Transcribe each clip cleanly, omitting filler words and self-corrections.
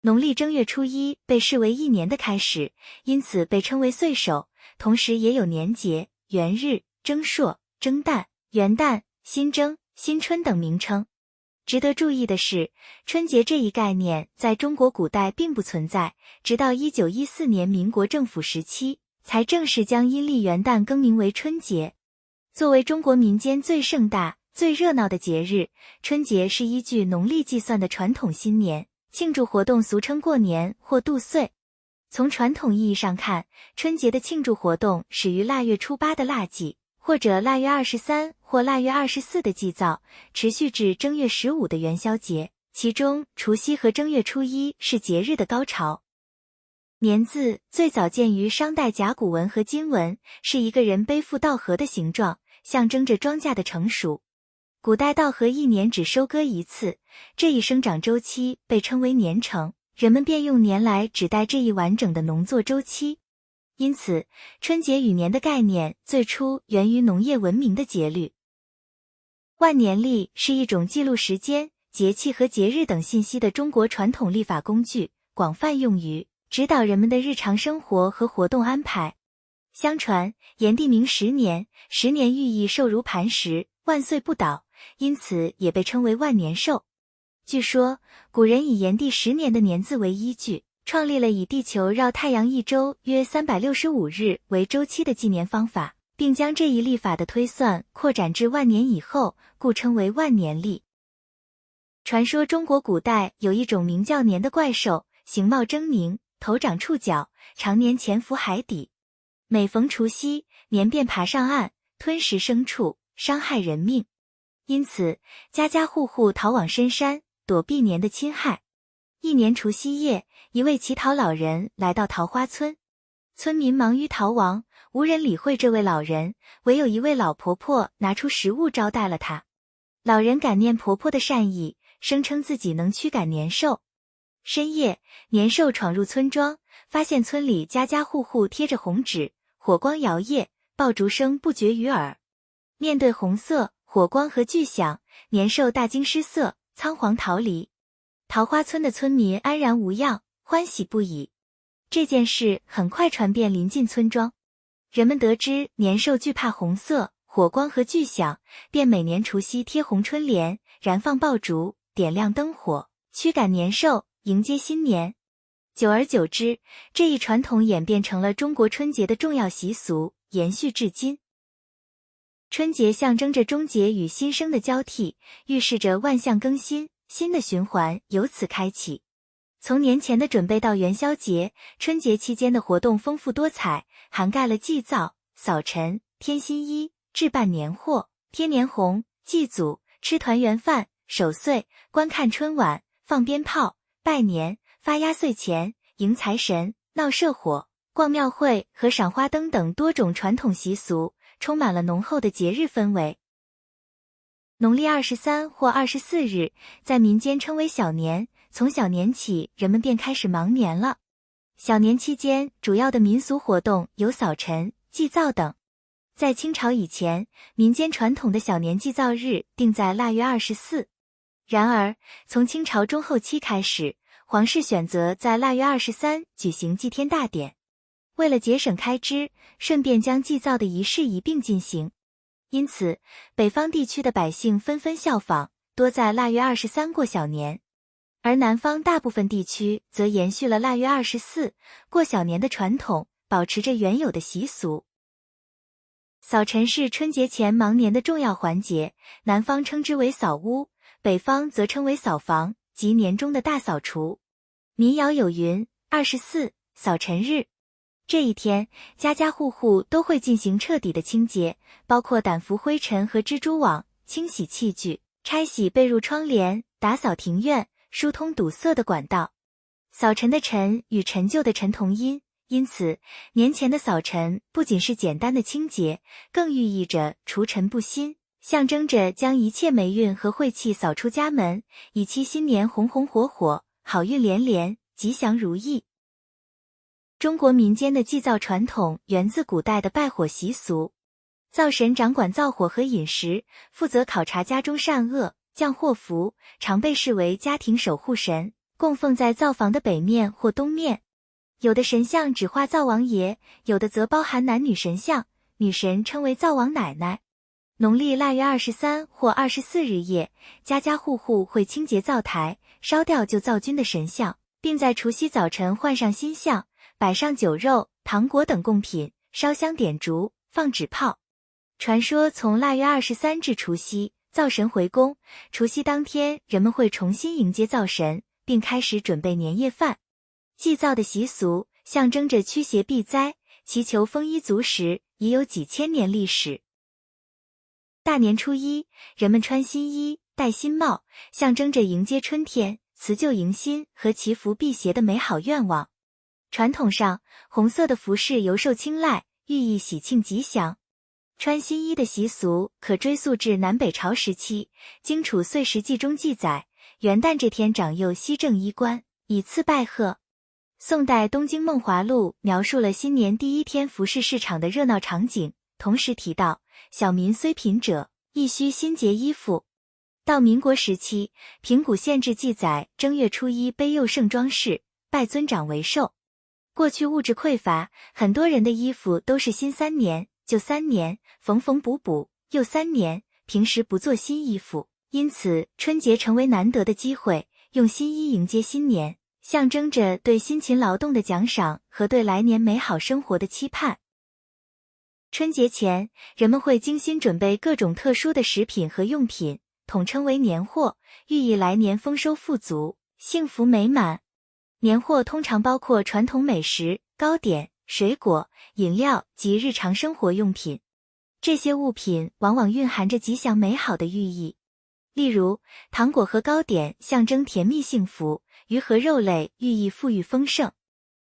农历正月初一被视为一年的开始，因此被称为岁首，同时也有年节、元日、正朔、正旦、元旦、新正、新春等名称。值得注意的是，春节这一概念在中国古代并不存在，直到1914年民国政府时期，才正式将阴历元旦更名为春节。作为中国民间最盛大、最热闹的节日，春节是依据农历计算的传统新年庆祝活动，俗称过年或度岁。从传统意义上看，春节的庆祝活动始于腊月初8的腊祭，或者腊月23或腊月24的祭灶，持续至正月15的元宵节，其中除夕和正月初一是节日的高潮。年字最早见于商代甲骨文和金文，是一个人背负稻禾的形状，象征着庄稼的成熟。古代稻禾一年只收割一次，这一生长周期被称为年成，人们便用年来指代这一完整的农作周期。因此，春节与年的概念最初源于农业文明的节律。万年历是一种记录时间、节气和节日等信息的中国传统历法工具，广泛用于指导人们的日常生活和活动安排。相传，炎帝明10年，10年寓意寿如磐石，万岁不倒，因此也被称为万年寿。据说，古人以炎帝10年的年字为依据，创立了以地球绕太阳一周约365日为周期的纪年方法，并将这一历法的推算扩展至万年以后，故称为万年历。传说中国古代有一种名叫年的怪兽，形貌狰狞，头长触角，常年潜伏海底。每逢除夕，年便爬上岸，吞食牲畜，伤害人命。因此，家家户户逃往深山，躲避年的侵害。一年除夕夜，一位乞讨老人来到桃花村，村民忙于逃亡，无人理会这位老人，唯有一位老婆婆拿出食物招待了他。老人感念婆婆的善意，声称自己能驱赶年兽。深夜，年兽闯入村庄，发现村里家家户户贴着红纸，火光摇曳，爆竹声不绝于耳。面对红色、火光和巨响，年兽大惊失色，仓皇逃离。桃花村的村民安然无恙，欢喜不已。这件事很快传遍邻近村庄，人们得知年兽惧怕红色、火光和巨响，便每年除夕贴红春联，燃放爆竹，点亮灯火，驱赶年兽，迎接新年。久而久之，这一传统演变成了中国春节的重要习俗，延续至今。春节象征着终结与新生的交替，预示着万象更新，新的循环由此开启。从年前的准备到元宵节，春节期间的活动丰富多彩，涵盖了祭灶、扫尘、添新衣、置办年货、贴年红、祭祖、吃团圆饭、守岁、观看春晚、放鞭炮、拜年、发压岁钱、迎财神、闹社火、逛庙会和赏花灯等多种传统习俗，充满了浓厚的节日氛围。农历23或24日，在民间称为小年，从小年起，人们便开始忙年了。小年期间，主要的民俗活动有扫尘、祭灶等。在清朝以前，民间传统的小年祭灶日定在腊月24。然而，从清朝中后期开始，皇室选择在腊月23举行祭天大典。为了节省开支，顺便将祭灶的仪式一并进行。因此，北方地区的百姓纷纷效仿，多在腊月23过小年。而南方大部分地区则延续了腊月24过小年的传统，保持着原有的习俗。扫尘是春节前忙年的重要环节，南方称之为扫屋，北方则称为扫房，即年中的大扫除。民谣有云：24扫尘日。这一天，家家户户都会进行彻底的清洁，包括掸拂灰尘和蜘蛛网，清洗器具，拆洗被褥窗帘，打扫庭院，疏通堵塞的管道。扫尘的尘与陈旧的尘同音，因此年前的扫尘不仅是简单的清洁，更寓意着除尘不新，象征着将一切霉运和晦气扫出家门，以期新年红红火火，好运连连，吉祥如意。中国民间的祭灶传统源自古代的拜火习俗，灶神掌管灶火和饮食，负责考察家中善恶，降祸福，常被视为家庭守护神，供奉在灶房的北面或东面。有的神像只画灶王爷，有的则包含男女神像，女神称为灶王奶奶。农历腊月23或24日夜，家家户户会清洁灶台，烧掉旧灶君的神像，并在除夕早晨换上新像，摆上酒肉、糖果等贡品，烧香点烛，放纸炮。传说从腊月23至除夕，灶神回宫，除夕当天人们会重新迎接灶神，并开始准备年夜饭。祭灶的习俗象征着驱邪避灾，祈求丰衣足食，已有几千年历史。大年初一，人们穿新衣，戴新帽，象征着迎接春天、辞旧迎新和祈福辟邪的美好愿望。传统上，红色的服饰尤受青睐，寓意喜庆吉祥。穿新衣的习俗可追溯至南北朝时期，经《楚岁时记》中记载，元旦这天长幼悉正衣冠，以次拜贺。宋代《东京梦华录》描述了新年第一天服饰市场的热闹场景，同时提到，小民虽贫者，亦须新洁衣服。到民国时期，平谷县志记载，正月初一卑幼盛装饰，拜尊长为寿。过去物质匮乏，很多人的衣服都是新3年、旧3年，缝缝补补，又3年，平时不做新衣服，因此春节成为难得的机会，用新衣迎接新年，象征着对辛勤劳动的奖赏和对来年美好生活的期盼。春节前，人们会精心准备各种特殊的食品和用品，统称为年货，寓意来年丰收富足、幸福美满。年货通常包括传统美食、糕点、水果、饮料及日常生活用品。这些物品往往蕴含着吉祥美好的寓意。例如，糖果和糕点象征甜蜜幸福，鱼和肉类寓意富裕丰盛。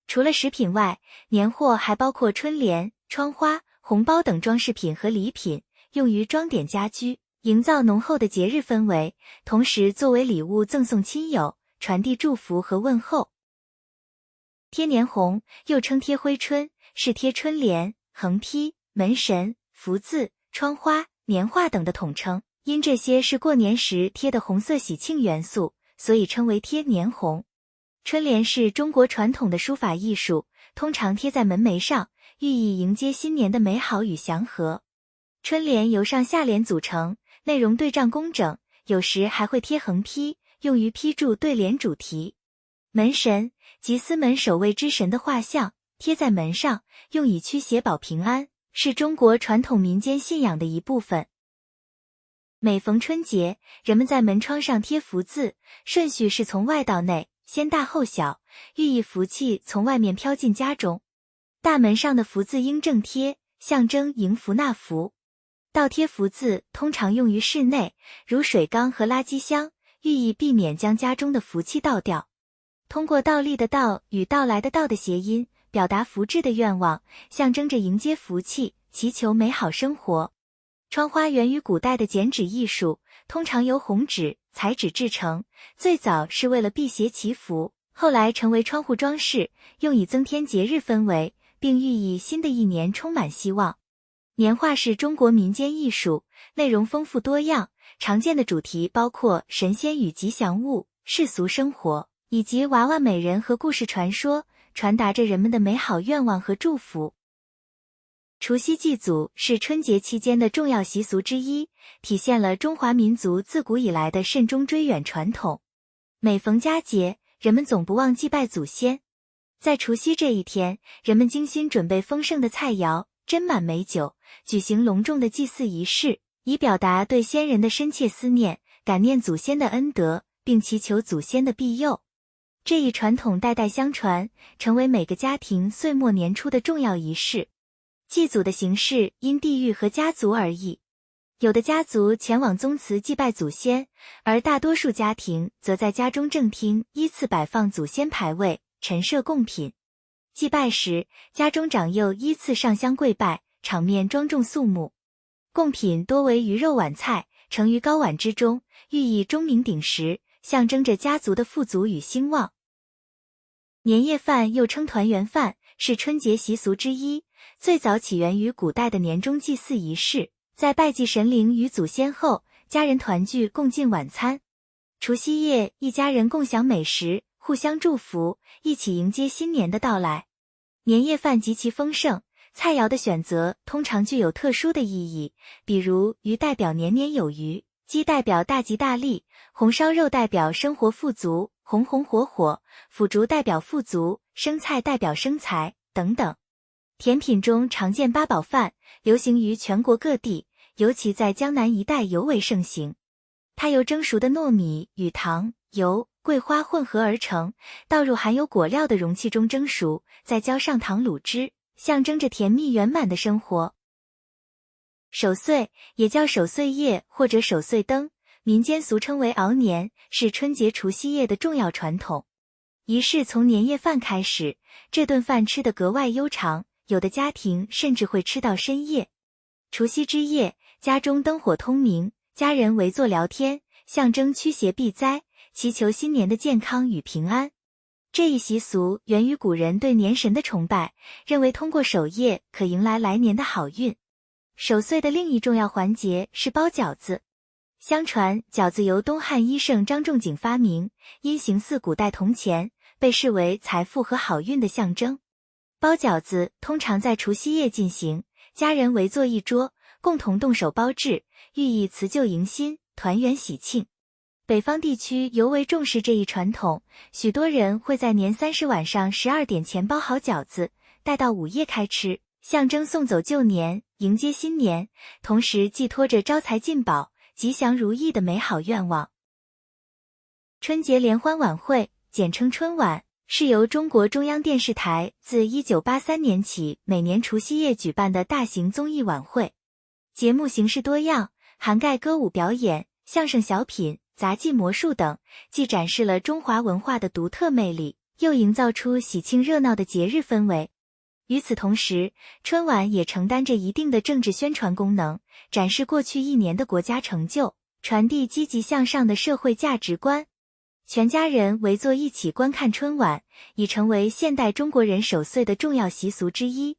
除了食品外，年货还包括春联、窗花、红包等装饰品和礼品，用于装点家居，营造浓厚的节日氛围，同时作为礼物赠送亲友，传递祝福和问候。贴年红又称贴挥春，是贴春联、横批、门神、福字、窗花、年画等的统称。因这些是过年时贴的红色喜庆元素，所以称为贴年红。春联是中国传统的书法艺术，通常贴在门楣上，寓意迎接新年的美好与祥和。春联由上下联组成，内容对仗工整，有时还会贴横批，用于批注对联主题。门神即司门守卫之神的画像，贴在门上，用以驱邪保平安，是中国传统民间信仰的一部分。每逢春节，人们在门窗上贴福字，顺序是从外到内，先大后小，寓意福气从外面飘进家中。大门上的福字应正贴，象征迎福纳福。倒贴福字通常用于室内，如水缸和垃圾箱，寓意避免将家中的福气倒掉。通过倒立的倒与到来的到的谐音，表达福至的愿望，象征着迎接福气，祈求美好生活。窗花源于古代的剪纸艺术，通常由红纸、彩纸制成，最早是为了辟邪祈福，后来成为窗户装饰，用以增添节日氛围，并寓意新的一年充满希望。年画是中国民间艺术，内容丰富多样，常见的主题包括神仙与吉祥物、世俗生活，以及娃娃美人和故事传说，传达着人们的美好愿望和祝福。除夕祭祖是春节期间的重要习俗之一，体现了中华民族自古以来的慎终追远传统。每逢佳节，人们总不忘祭拜祖先。在除夕这一天，人们精心准备丰盛的菜肴，斟满美酒，举行隆重的祭祀仪式，以表达对先人的深切思念，感念祖先的恩德，并祈求祖先的庇佑。这一传统代代相传，成为每个家庭岁末年初的重要仪式。祭祖的形式因地域和家族而异，有的家族前往宗祠祭拜祖先，而大多数家庭则在家中正厅依次摆放祖先牌位，陈设贡品。祭拜时，家中长幼依次上香跪拜，场面庄重肃穆。贡品多为鱼肉碗菜，盛于高碗之中，寓意钟鸣鼎食，象征着家族的富足与兴旺。年夜饭又称团圆饭，是春节习俗之一，最早起源于古代的年终祭祀仪式，在拜祭神灵与祖先后，家人团聚共进晚餐。除夕夜，一家人共享美食，互相祝福，一起迎接新年的到来。年夜饭极其丰盛，菜肴的选择通常具有特殊的意义，比如鱼代表年年有余，鸡代表大吉大利，红烧肉代表生活富足，红红火火，腐竹代表富足，生菜代表生财等等。甜品中常见八宝饭，流行于全国各地，尤其在江南一带尤为盛行。它由蒸熟的糯米与糖、油、桂花混合而成，倒入含有果料的容器中蒸熟，再浇上糖卤汁，象征着甜蜜圆满的生活。守岁也叫守岁夜或者守岁灯，民间俗称为熬年，是春节除夕夜的重要传统。仪式从年夜饭开始，这顿饭吃得格外悠长，有的家庭甚至会吃到深夜。除夕之夜，家中灯火通明，家人围坐聊天，象征驱邪避灾，祈求新年的健康与平安。这一习俗源于古人对年神的崇拜，认为通过守夜可迎来来年的好运。守岁的另一重要环节是包饺子。相传饺子由东汉医圣张仲景发明，因形似古代铜钱，被视为财富和好运的象征。包饺子通常在除夕夜进行，家人围坐一桌，共同动手包制，寓意辞旧迎新，团圆喜庆。北方地区尤为重视这一传统，许多人会在年30晚上12点前包好饺子，待到午夜开吃，象征送走旧年，迎接新年，同时寄托着招财进宝、吉祥如意的美好愿望。春节联欢晚会，简称春晚，是由中国中央电视台自1983年起每年除夕夜举办的大型综艺晚会。节目形式多样，涵盖歌舞表演、相声小品、杂技魔术等，既展示了中华文化的独特魅力，又营造出喜庆热闹的节日氛围。与此同时，春晚也承担着一定的政治宣传功能，展示过去一年的国家成就，传递积极向上的社会价值观。全家人围坐一起观看春晚，已成为现代中国人守岁的重要习俗之一。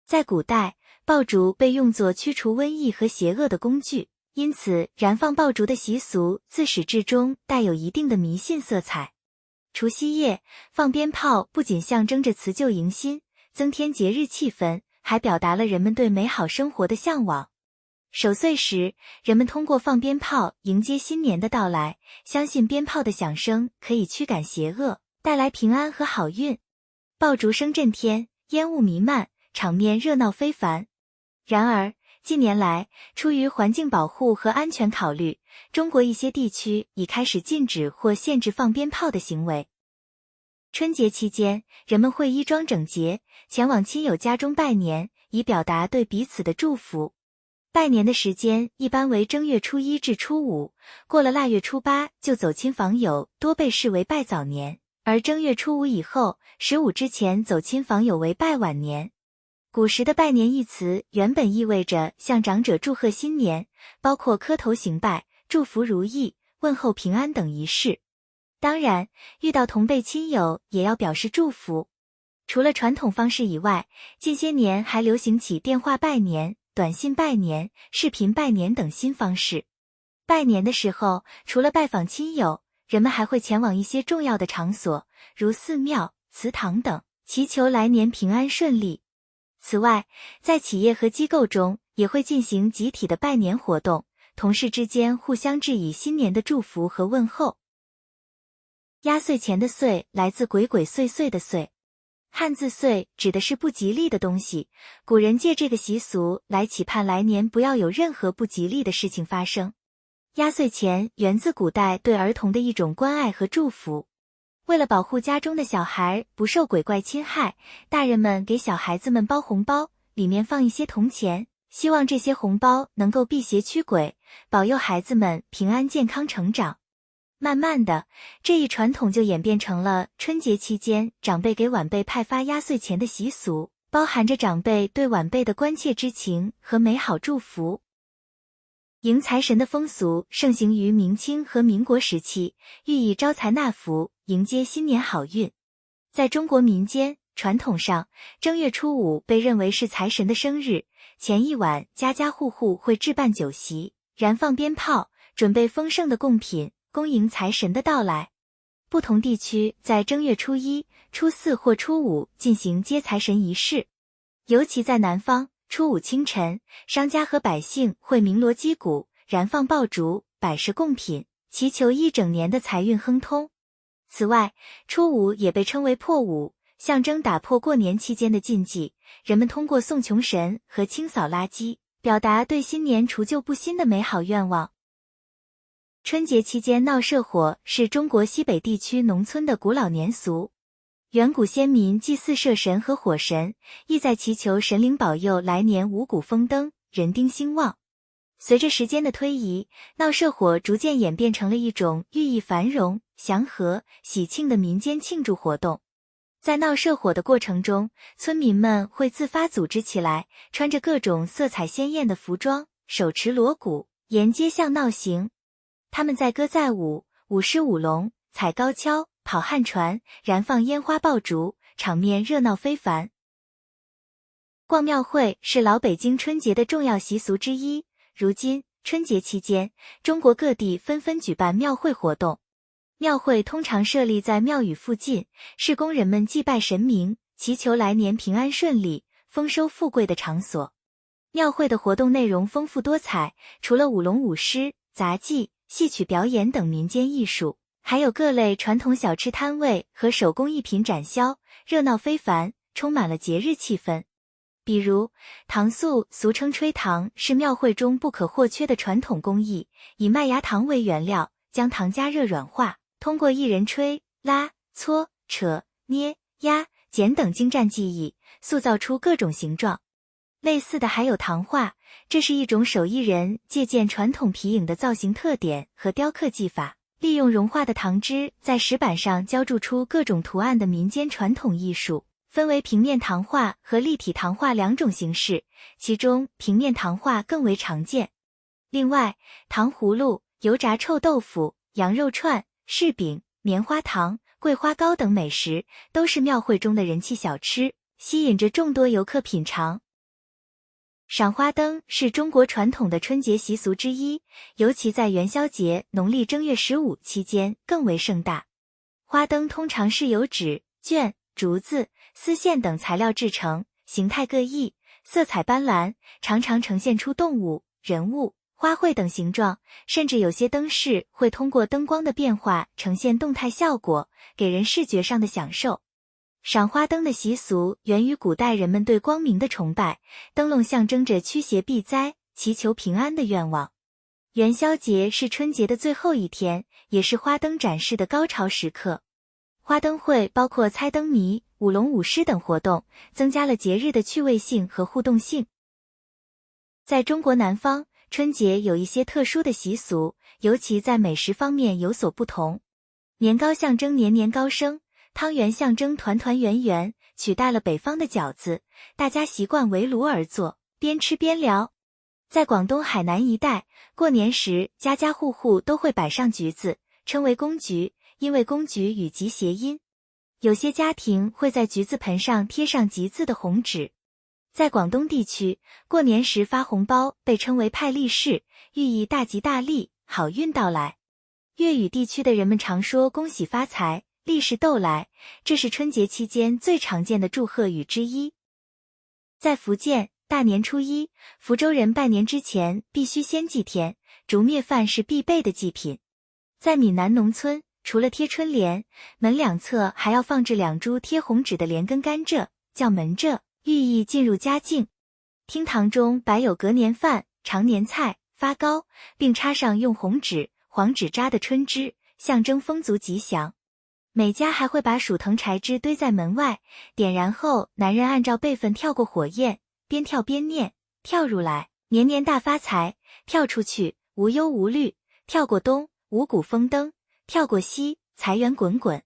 在古代，爆竹被用作驱除瘟疫和邪恶的工具，因此燃放爆竹的习俗自始至终带有一定的迷信色彩。除夕夜放鞭炮不仅象征着辞旧迎新，增添节日气氛，还表达了人们对美好生活的向往。守岁时，人们通过放鞭炮迎接新年的到来，相信鞭炮的响声可以驱赶邪恶，带来平安和好运。爆竹声震天，烟雾弥漫，场面热闹非凡。然而，近年来，出于环境保护和安全考虑，中国一些地区已开始禁止或限制放鞭炮的行为。春节期间，人们会衣装整洁，前往亲友家中拜年，以表达对彼此的祝福。拜年的时间一般为正月初1至初5，过了腊月初8就走亲访友，多被视为拜早年，而正月初5以后，15之前走亲访友为拜晚年。古时的拜年一词原本意味着向长者祝贺新年，包括磕头行拜、祝福如意、问候平安等仪式。当然，遇到同辈亲友也要表示祝福。除了传统方式以外，近些年还流行起电话拜年、短信拜年、视频拜年等新方式。拜年的时候，除了拜访亲友，人们还会前往一些重要的场所，如寺庙、祠堂等，祈求来年平安顺利。此外，在企业和机构中也会进行集体的拜年活动，同事之间互相致以新年的祝福和问候。压岁钱的岁来自鬼鬼祟祟的祟，汉字岁指的是不吉利的东西，古人借这个习俗来期盼来年不要有任何不吉利的事情发生。压岁钱源自古代对儿童的一种关爱和祝福。为了保护家中的小孩不受鬼怪侵害，大人们给小孩子们包红包，里面放一些铜钱，希望这些红包能够辟邪驱鬼，保佑孩子们平安健康成长。慢慢的，这一传统就演变成了春节期间长辈给晚辈派发压岁钱的习俗，包含着长辈对晚辈的关切之情和美好祝福。迎财神的风俗盛行于明清和民国时期，寓意招财纳福，迎接新年好运。在中国民间传统上，正月初5被认为是财神的生日，前一晚家家户户会置办酒席，燃放鞭炮，准备丰盛的贡品，恭迎财神的到来。不同地区在正月初一、初四或初五进行接财神仪式。尤其在南方，初五清晨，商家和百姓会鸣锣击鼓，燃放爆竹，摆设贡品，祈求一整年的财运亨通。此外，初五也被称为破五，象征打破过年期间的禁忌。人们通过送穷神和清扫垃圾，表达对新年除旧布新的美好愿望。春节期间闹社火是中国西北地区农村的古老年俗。远古先民祭祀社神和火神，意在祈求神灵保佑来年五谷丰登，人丁兴旺。随着时间的推移，闹社火逐渐演变成了一种寓意繁荣、祥和、喜庆的民间庆祝活动。在闹社火的过程中，村民们会自发组织起来，穿着各种色彩鲜艳的服装，手持锣鼓，沿街巷闹行。他们载歌载舞，舞狮舞龙，踩高跷，跑旱船，燃放烟花爆竹，场面热闹非凡。逛庙会是老北京春节的重要习俗之一。如今，春节期间，中国各地纷纷举办庙会活动。庙会通常设立在庙宇附近，是供人们祭拜神明，祈求来年平安顺利、丰收富贵的场所。庙会的活动内容丰富多彩，除了舞龙舞狮、杂技、戏曲表演等民间艺术，还有各类传统小吃摊位和手工艺品展销，热闹非凡，充满了节日气氛。比如，糖塑俗称吹糖，是庙会中不可或缺的传统工艺，以麦芽糖为原料，将糖加热软化，通过一人吹、拉、搓、扯、捏、压、剪等精湛技艺，塑造出各种形状。类似的还有糖画，这是一种手艺人借鉴传统皮影的造型特点和雕刻技法，利用融化的糖汁在石板上浇铸出各种图案的民间传统艺术，分为平面糖画和立体糖画两种形式，其中平面糖画更为常见。另外，糖葫芦、油炸臭豆腐、羊肉串、柿饼、棉花糖、桂花糕等美食都是庙会中的人气小吃，吸引着众多游客品尝。赏花灯是中国传统的春节习俗之一，尤其在元宵节农历正月15期间更为盛大。花灯通常是由纸、绢、竹子、丝线等材料制成，形态各异，色彩斑斓，常常呈现出动物、人物、花卉等形状，甚至有些灯饰会通过灯光的变化呈现动态效果，给人视觉上的享受。赏花灯的习俗源于古代人们对光明的崇拜，灯笼象征着驱邪避灾、祈求平安的愿望。元宵节是春节的最后一天，也是花灯展示的高潮时刻。花灯会包括猜灯谜、舞龙舞狮等活动，增加了节日的趣味性和互动性。在中国南方，春节有一些特殊的习俗，尤其在美食方面有所不同。年糕象征年年高升，汤圆象征团团圆圆，取代了北方的饺子，大家习惯围炉而坐，边吃边聊。在广东海南一带，过年时家家户户都会摆上橘子，称为公橘，因为公橘与吉谐音。有些家庭会在橘子盆上贴上吉字的红纸。在广东地区，过年时发红包被称为派利是，寓意大吉大利，好运到来。粤语地区的人们常说恭喜发财，利是逗来，这是春节期间最常见的祝贺语之一。在福建，大年初一，福州人拜年之前必须先祭天，烛灭饭是必备的祭品。在闽南农村，除了贴春联，门两侧还要放置2株贴红纸的连根甘蔗，叫门蔗，寓意进入佳境。厅堂中摆有隔年饭、常年菜、发糕，并插上用红纸、黄纸扎的春枝，象征丰足吉祥。每家还会把薯藤柴枝堆在门外，点燃后，男人按照辈分跳过火焰，边跳边念：跳入来，年年大发财；跳出去，无忧无虑；跳过冬，五谷丰登；跳过西，财源滚滚。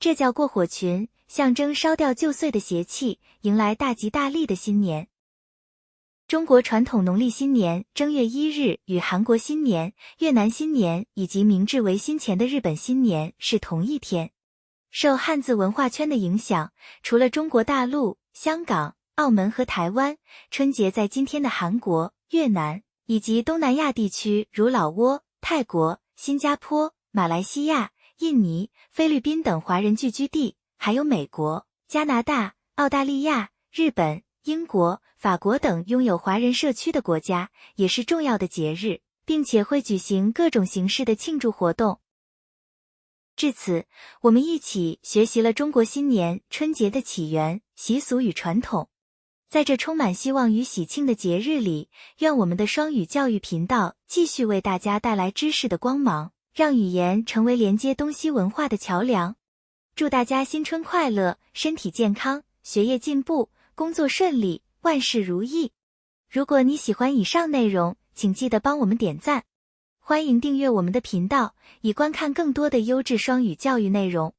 这叫过火群，象征烧掉旧岁的邪气，迎来大吉大利的新年。中国传统农历新年正月1日与韩国新年、越南新年以及明治维新前的日本新年是同一天。受汉字文化圈的影响，除了中国大陆、香港、澳门和台湾，春节在今天的韩国、越南以及东南亚地区如老挝、泰国、新加坡、马来西亚、印尼、菲律宾等华人聚居地，还有美国、加拿大、澳大利亚、日本、英国、法国等拥有华人社区的国家，也是重要的节日，并且会举行各种形式的庆祝活动。至此，我们一起学习了中国新年春节的起源、习俗与传统。在这充满希望与喜庆的节日里，愿我们的双语教育频道继续为大家带来知识的光芒，让语言成为连接东西文化的桥梁。祝大家新春快乐，身体健康，学业进步，工作顺利，万事如意。如果你喜欢以上内容，请记得帮我们点赞。欢迎订阅我们的频道，以观看更多的优质双语教育内容。